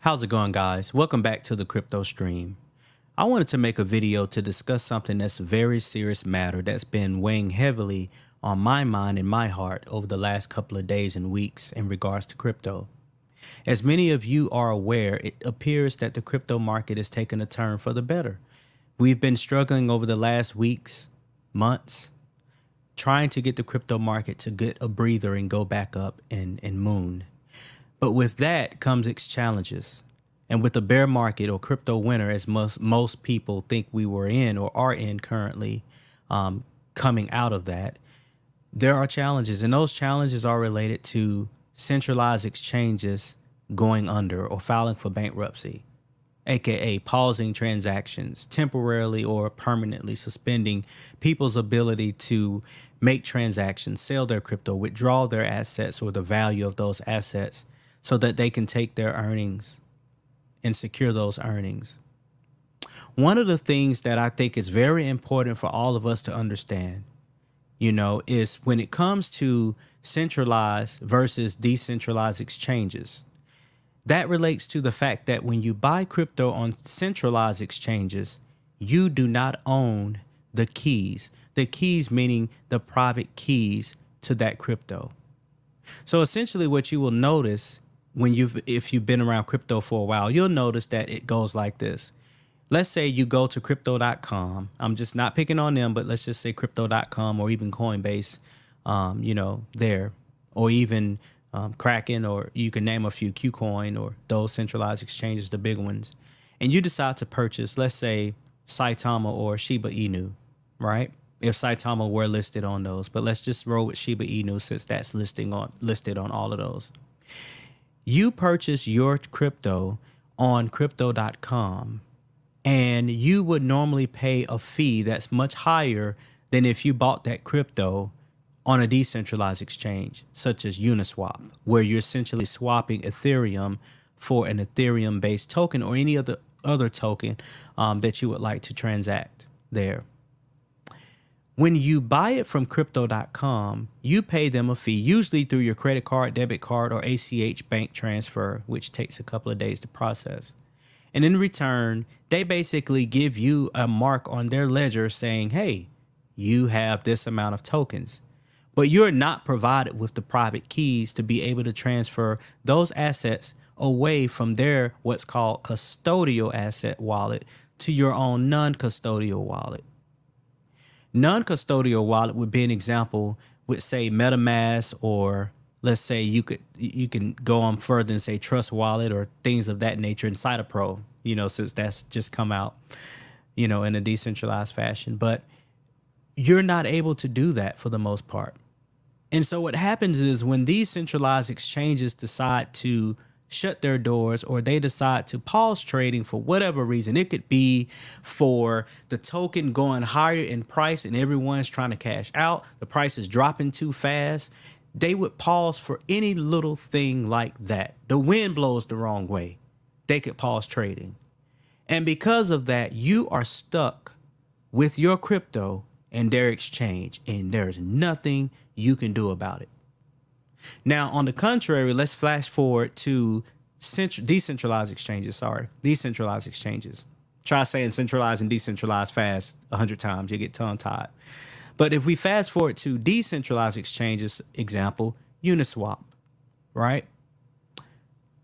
How's it going, guys? Welcome back to the crypto stream. I wanted to make a video to discuss something that's a very serious matter that's been weighing heavily on my mind and my heart over the last couple of days and weeks in regards to crypto. As many of you are aware, it appears that the crypto market has taken a turn for the better. We've been struggling over the last weeks, months, trying to get the crypto market to get a breather and go back up and moon. But with that comes its challenges. And with the bear market or crypto winter, as most people think we were in or are in currently, coming out of that, there are challenges. And those challenges are related to centralized exchanges going under or filing for bankruptcy, aka pausing transactions, temporarily or permanently suspending people's ability to make transactions, sell their crypto, withdraw their assets or the value of those assets, so that they can take their earnings and secure those earnings. One of the things that I think is very important for all of us to understand, is when it comes to centralized versus decentralized exchanges, that relates to the fact that when you buy crypto on centralized exchanges, you do not own the keys. The keys meaning the private keys to that crypto. So essentially what you will notice if you've been around crypto for a while, you'll notice that it goes like this. Let's say you go to crypto.com. I'm just not picking on them, but let's just say crypto.com or even Coinbase, there, or even Kraken, or you can name a few, KuCoin, or those centralized exchanges, the big ones. And you decide to purchase, let's say, Saitama or Shiba Inu, right? If Saitama were listed on those, but let's just roll with Shiba Inu since that's listed on all of those. You purchase your crypto on crypto.com, and you would normally pay a fee that's much higher than if you bought that crypto on a decentralized exchange, such as Uniswap, where you're essentially swapping Ethereum for an Ethereum-based token or any other token that you would like to transact there. When you buy it from crypto.com, you pay them a fee, usually through your credit card, debit card, or ACH bank transfer, which takes a couple of days to process. And in return, they basically give you a mark on their ledger saying, hey, you have this amount of tokens. But you're not provided with the private keys to be able to transfer those assets away from their what's called custodial asset wallet to your own non-custodial wallet. Non-custodial wallet would be an example with, say, MetaMask, or let's say you can go on further and say Trust Wallet or things of that nature, and Cytopro, since that's just come out, in a decentralized fashion. But you're not able to do that for the most part. And so what happens is when these centralized exchanges decide to shut their doors, or they decide to pause trading for whatever reason, it could be for the token going higher in price and everyone's trying to cash out, the price is dropping too fast, they would pause for any little thing like that. The wind blows the wrong way, they could pause trading. And because of that, you are stuck with your crypto and their exchange, and there's nothing you can do about it. Now, on the contrary, let's flash forward to decentralized exchanges. Decentralized exchanges. Try saying centralized and decentralized fast 100 times, you get tongue-tied. But if we fast forward to decentralized exchanges, example, Uniswap, right?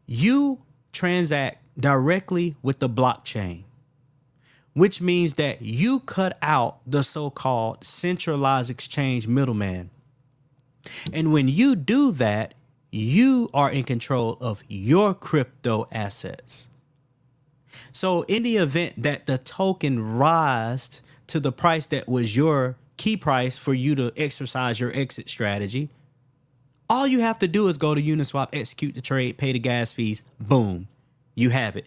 You transact directly with the blockchain, which means that you cut out the so-called centralized exchange middleman. And when you do that, you are in control of your crypto assets. So in the event that the token rises to the price that was your key price for you to exercise your exit strategy, all you have to do is go to Uniswap, execute the trade, pay the gas fees, boom, you have it.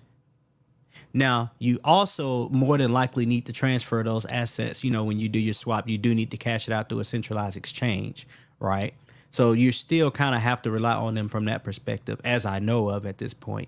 Now, you also more than likely need to transfer those assets. When you do your swap, you do need to cash it out through a centralized exchange, right? So you still kind of have to rely on them from that perspective, as I know of at this point.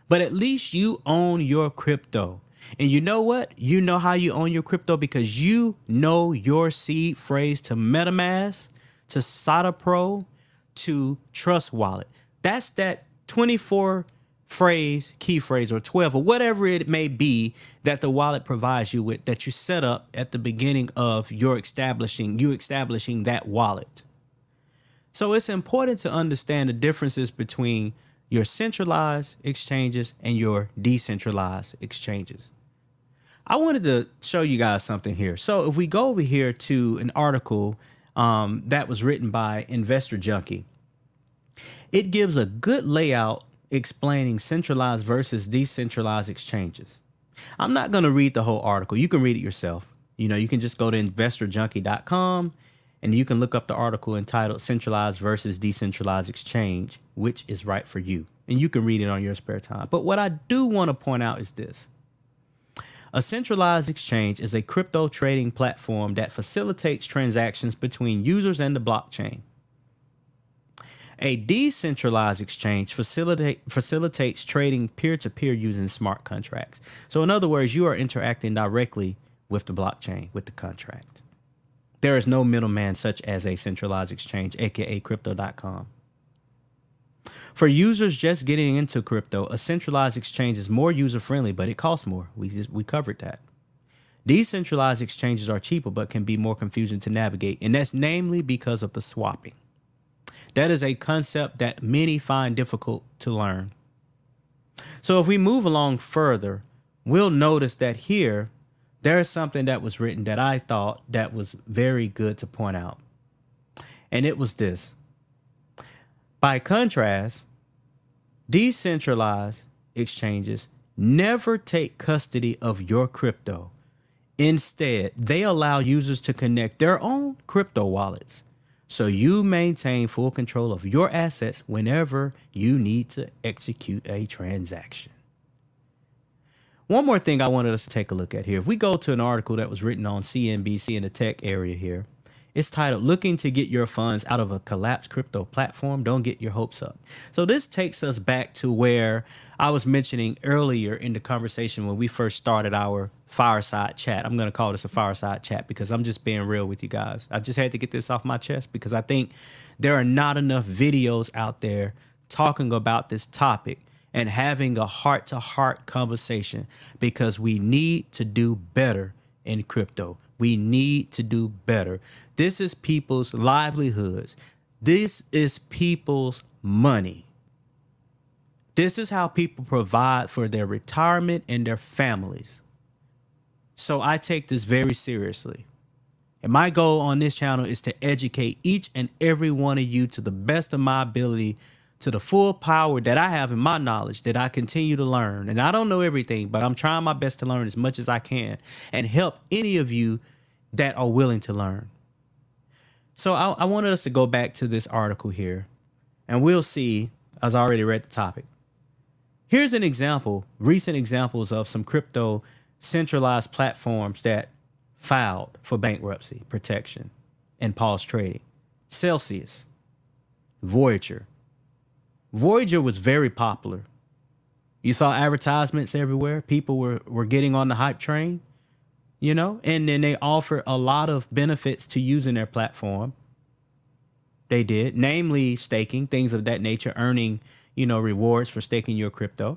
But at least you own your crypto. And you know what? You know how you own your crypto because you know your seed phrase to MetaMask, to SATA Pro, to Trust Wallet. That's that 24 phrase, key phrase, or 12, or whatever it may be that the wallet provides you with, that you set up at the beginning of your establishing that wallet. So it's important to understand the differences between your centralized exchanges and your decentralized exchanges. I wanted to show you guys something here. So if we go over here to an article that was written by Investor Junkie, it gives a good layout explaining centralized versus decentralized exchanges. I'm not going to read the whole article. You can read it yourself. You can just go to investorjunkie.com and you can look up the article entitled Centralized versus Decentralized Exchange, which is right for you. And you can read it on your spare time. But what I do want to point out is this. A centralized exchange is a crypto trading platform that facilitates transactions between users and the blockchain. A decentralized exchange facilitates trading peer-to-peer using smart contracts. So in other words, you are interacting directly with the blockchain, with the contract. There is no middleman such as a centralized exchange, aka crypto.com. For users just getting into crypto, a centralized exchange is more user-friendly, but it costs more. We covered that. Decentralized exchanges are cheaper, but can be more confusing to navigate, and that's namely because of the swapping. That is a concept that many find difficult to learn. So if we move along further, we'll notice that here, there is something that was written that I thought that was very good to point out. And it was this. By contrast, decentralized exchanges never take custody of your crypto. Instead, they allow users to connect their own crypto wallets, so you maintain full control of your assets whenever you need to execute a transaction. One more thing I wanted us to take a look at here. If we go to an article that was written on CNBC in the tech area here, it's titled, Looking to Get Your Funds Out of a Collapsed Crypto Platform, Don't Get Your Hopes Up. So this takes us back to where I was mentioning earlier in the conversation when we first started our fireside chat. I'm going to call this a fireside chat because I'm just being real with you guys. I just had to get this off my chest because I think there are not enough videos out there talking about this topic and having a heart-to-heart conversation, because we need to do better in crypto. We need to do better. This is people's livelihoods. This is people's money. This is how people provide for their retirement and their families. So I take this very seriously. And my goal on this channel is to educate each and every one of you to the best of my ability, to the full power that I have in my knowledge, that I continue to learn. And I don't know everything, but I'm trying my best to learn as much as I can and help any of you that are willing to learn. So I wanted us to go back to this article here, and we'll see, as I already read the topic. Here's an example, recent examples of some crypto centralized platforms that filed for bankruptcy protection and paused trading. Celsius, Voyager. Voyager was very popular. You saw advertisements everywhere. People were getting on the hype train, and then they offer a lot of benefits to using their platform. They did, namely staking, things of that nature, earning, rewards for staking your crypto.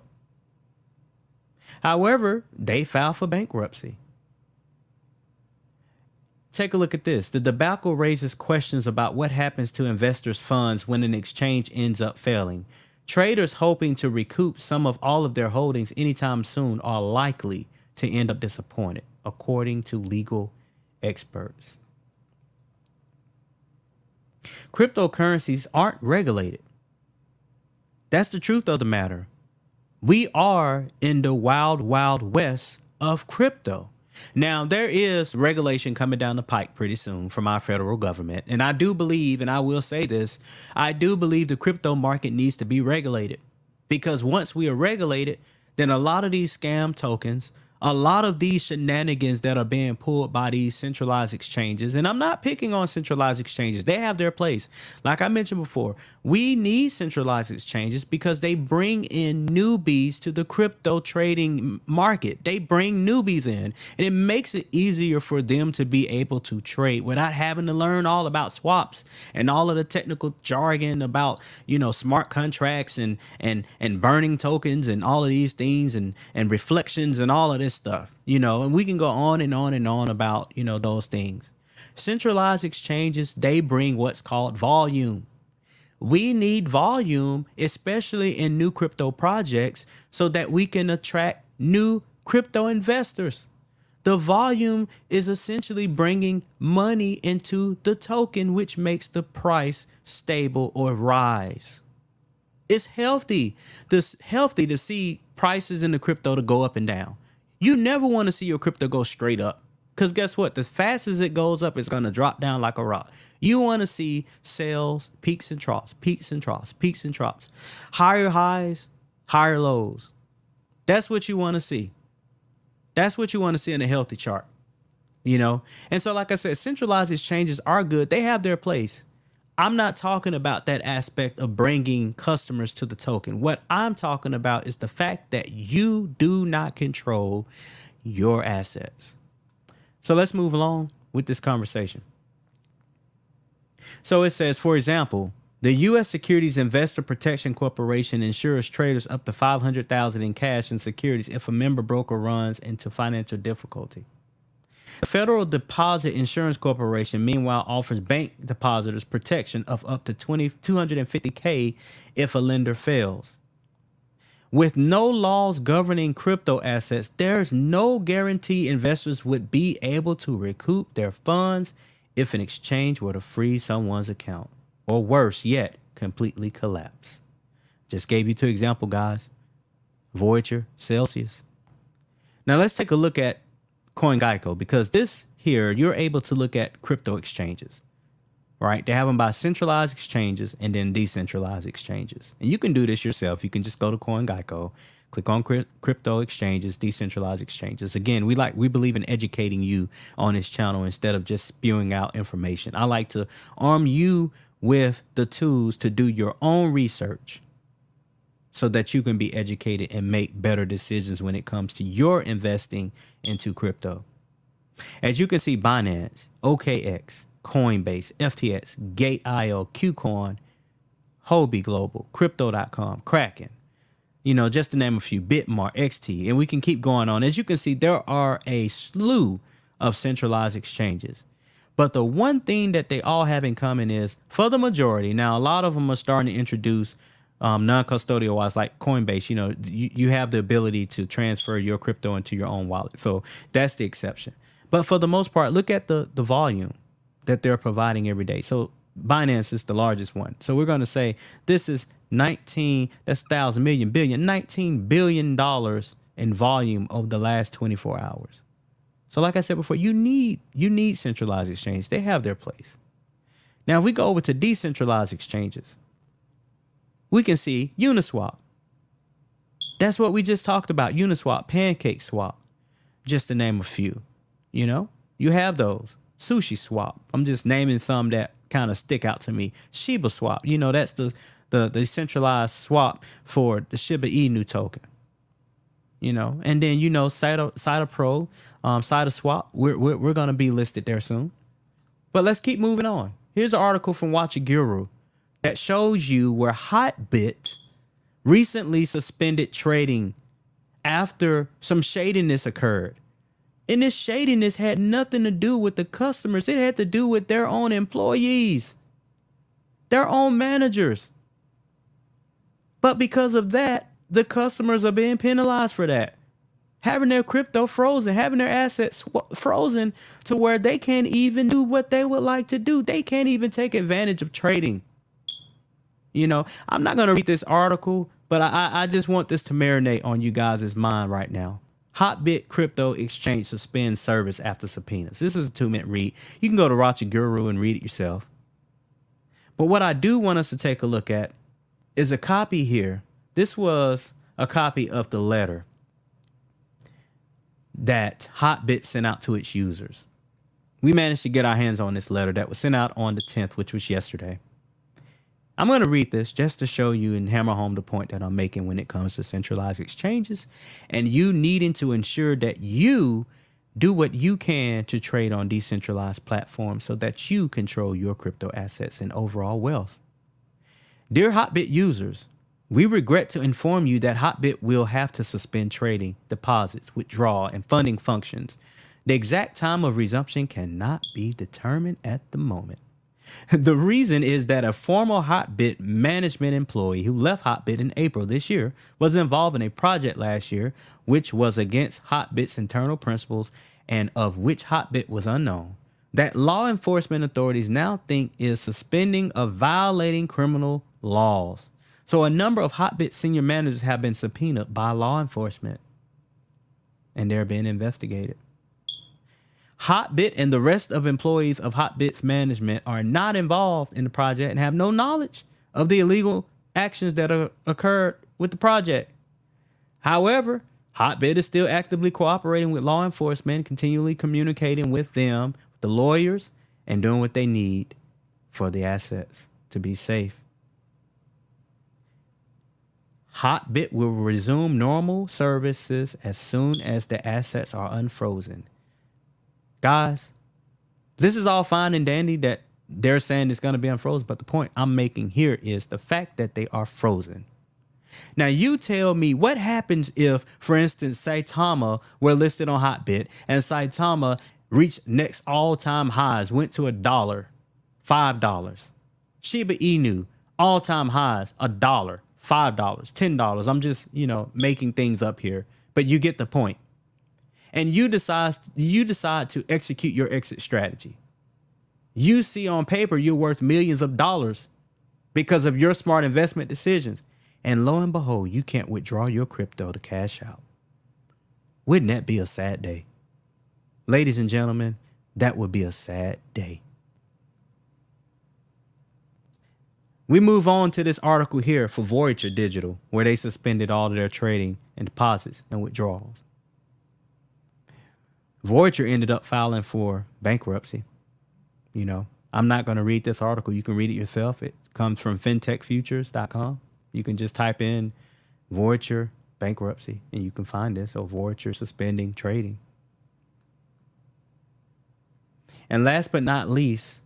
However, they filed for bankruptcy. Take a look at this. The debacle raises questions about what happens to investors' funds when an exchange ends up failing. Traders hoping to recoup some of all of their holdings anytime soon are likely to end up disappointed, according to legal experts. Cryptocurrencies aren't regulated. That's the truth of the matter. We are in the wild, wild west of crypto. Now, there is regulation coming down the pike pretty soon from our federal government. And I do believe, and I will say this, I do believe the crypto market needs to be regulated. Because once we are regulated, then a lot of these scam tokens, A lot of these shenanigans that are being pulled by these centralized exchanges, and I'm not picking on centralized exchanges, they have their place. Like I mentioned before, we need centralized exchanges because they bring in newbies to the crypto trading market. They bring newbies in, and it makes it easier for them to be able to trade without having to learn all about swaps and all of the technical jargon about, smart contracts and burning tokens and all of these things and reflections and all of this stuff, and we can go on and on and on about, those things. Centralized exchanges, they bring what's called volume. We need volume, especially in new crypto projects, so that we can attract new crypto investors. The volume is essentially bringing money into the token, which makes the price stable or rise. It's healthy. It's healthy to see prices in the crypto to go up and down. You never want to see your crypto go straight up, because guess what? As fast as it goes up, it's going to drop down like a rock. You want to see sales, peaks and troughs, peaks and troughs, peaks and troughs, higher highs, higher lows. That's what you want to see. That's what you want to see in a healthy chart, And so, like I said, centralized exchanges are good. They have their place. I'm not talking about that aspect of bringing customers to the token. What I'm talking about is the fact that you do not control your assets. So let's move along with this conversation. So it says, for example, the U.S. Securities Investor Protection Corporation insures traders up to $500,000 in cash and securities if a member broker runs into financial difficulty. The Federal Deposit Insurance Corporation, meanwhile, offers bank depositors protection of up to $250K if a lender fails. With no laws governing crypto assets, there's no guarantee investors would be able to recoup their funds if an exchange were to freeze someone's account, or worse yet, completely collapse. Just gave you two examples, guys. Voyager, Celsius. Now let's take a look at CoinGecko, because this here, you're able to look at crypto exchanges, right? They have them by centralized exchanges and then decentralized exchanges. And you can do this yourself. You can just go to CoinGecko, click on crypto exchanges, decentralized exchanges. Again, we believe in educating you on this channel instead of just spewing out information. I like to arm you with the tools to do your own research so that you can be educated and make better decisions when it comes to your investing into crypto. As you can see, Binance, OKX, Coinbase, FTX, Gate.io, KuCoin, HotBit Global, Crypto.com, Kraken, just to name a few, Bitmart, XT, and we can keep going on. As you can see, there are a slew of centralized exchanges. But the one thing that they all have in common is, for the majority, now a lot of them are starting to introduce non-custodial wise, like Coinbase, you have the ability to transfer your crypto into your own wallet. So that's the exception. But for the most part, look at the volume that they're providing every day. So Binance is the largest one. So we're going to say this is $19 billion in volume over the last 24 hours. So like I said before, you need centralized exchanges. They have their place. Now, if we go over to decentralized exchanges, we can see Uniswap. That's what we just talked about. Uniswap, PancakeSwap, just to name a few. You have those. Sushi Swap. I'm just naming some that kind of stick out to me. Shiba Swap. That's the decentralized swap for the Shiba Inu token. And then Sida Pro, Sida Swap. We're gonna be listed there soon. But let's keep moving on. Here's an article from Watch a Guru that shows you where HotBit recently suspended trading after some shadiness occurred. And this shadiness had nothing to do with the customers. It had to do with their own employees, their own managers. But because of that, the customers are being penalized for that. Having their crypto frozen, having their assets frozen to where they can't even do what they would like to do. They can't even take advantage of trading. I'm not going to read this article, but I just want this to marinate on you guys' mind right now. HotBit crypto exchange suspends service after subpoenas. This is a 2-minute read. You can go to Watch a Guru and read it yourself. But what I do want us to take a look at is a copy here. This was a copy of the letter that HotBit sent out to its users. We managed to get our hands on this letter that was sent out on the 10th, which was yesterday. I'm going to read this just to show you and hammer home the point that I'm making when it comes to centralized exchanges and you needing to ensure that you do what you can to trade on decentralized platforms so that you control your crypto assets and overall wealth. Dear HotBit users, we regret to inform you that HotBit will have to suspend trading, deposits, withdrawal, and funding functions. The exact time of resumption cannot be determined at the moment. The reason is that a former HotBit management employee who left HotBit in April this year was involved in a project last year which was against HotBit's internal principles and of which HotBit was unknown. That law enforcement authorities now think is suspending of violating criminal laws. So a number of HotBit senior managers have been subpoenaed by law enforcement and they're being investigated. HotBit and the rest of employees of HotBit's management are not involved in the project and have no knowledge of the illegal actions that occurred with the project. However, HotBit is still actively cooperating with law enforcement, continually communicating with them, the lawyers, and doing what they need for the assets to be safe. HotBit will resume normal services as soon as the assets are unfrozen. Guys, this is all fine and dandy that they're saying it's going to be unfrozen, but the point I'm making here is the fact that they are frozen. Now, you tell me what happens if, for instance, Saitama were listed on HotBit and Saitama reached next all-time highs, went to $1, $5. Shiba Inu, all-time highs, $1, $5, $10. I'm just, making things up here, but you get the point. And you decide to execute your exit strategy. You see on paper you're worth millions of dollars because of your smart investment decisions. And lo and behold, you can't withdraw your crypto to cash out. Wouldn't that be a sad day? Ladies and gentlemen, that would be a sad day. We move on to this article here for Voyager Digital, where they suspended all of their trading and deposits and withdrawals. Voyager ended up filing for bankruptcy. I'm not going to read this article. You can read it yourself. It comes from fintechfutures.com. You can just type in Voyager bankruptcy and you can find this. So Voyager suspending trading. And last but not least,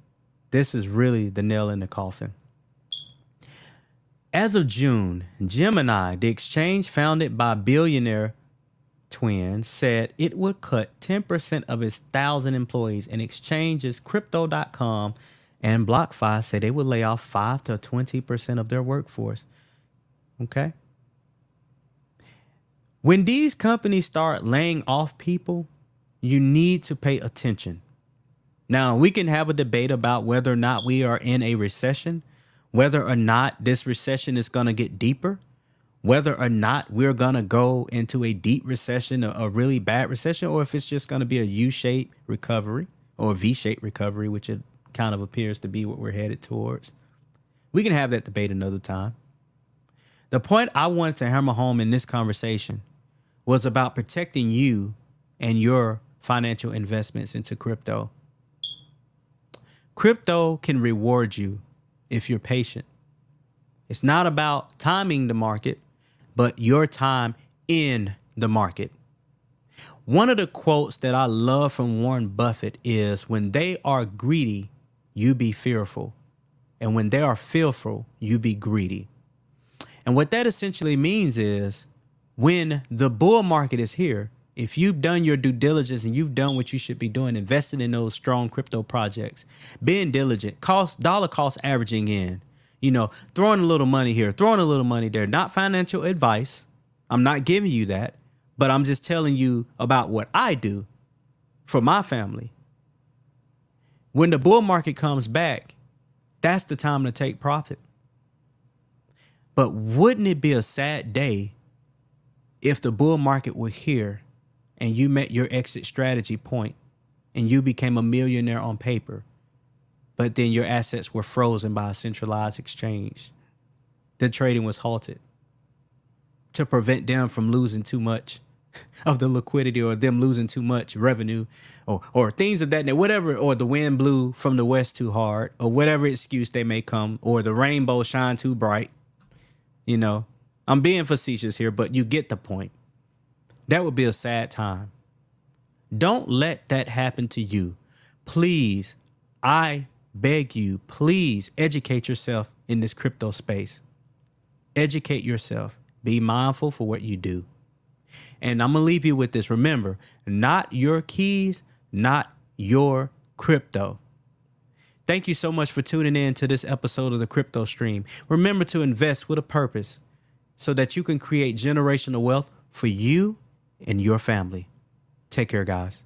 this is really the nail in the coffin. As of June, Gemini, the exchange founded by billionaire twins, said it would cut 10% of its 1,000 employees, and exchanges Crypto.com and BlockFi said they would lay off 5 to 20% of their workforce. Okay. When these companies start laying off people, you need to pay attention. Now, we can have a debate about whether or not we are in a recession, whether or not this recession is going to get deeper, whether or not we're going to go into a deep recession, a really bad recession, or if it's just going to be a U-shaped recovery or a V-shaped recovery, which it kind of appears to be what we're headed towards. We can have that debate another time. The point I wanted to hammer home in this conversation was about protecting you and your financial investments into crypto. Crypto can reward you if you're patient. It's not about timing the market, but your time in the market. One of the quotes that I love from Warren Buffett is, when they are greedy, you be fearful. And when they are fearful, you be greedy. And what that essentially means is, when the bull market is here, if you've done your due diligence and you've done what you should be doing, investing in those strong crypto projects, being diligent, dollar cost averaging in, throwing a little money here, throwing a little money there, not financial advice. I'm not giving you that, but I'm just telling you about what I do for my family. When the bull market comes back, that's the time to take profit. But wouldn't it be a sad day if the bull market were here and you met your exit strategy point and you became a millionaire on paper, but then your assets were frozen by a centralized exchange? The trading was halted to prevent them from losing too much of the liquidity, or them losing too much revenue, or things of that, whatever, or the wind blew from the west too hard, or whatever excuse they may come, or the rainbow shine too bright. You know, I'm being facetious here, but you get the point. That would be a sad time. Don't let that happen to you. Please, I beg you, please educate yourself in this crypto space. Educate yourself. Be mindful for what you do. And I'm going to leave you with this. Remember, not your keys, not your crypto. Thank you so much for tuning in to this episode of the Crypto Stream. Remember to invest with a purpose so that you can create generational wealth for you and your family. Take care, guys.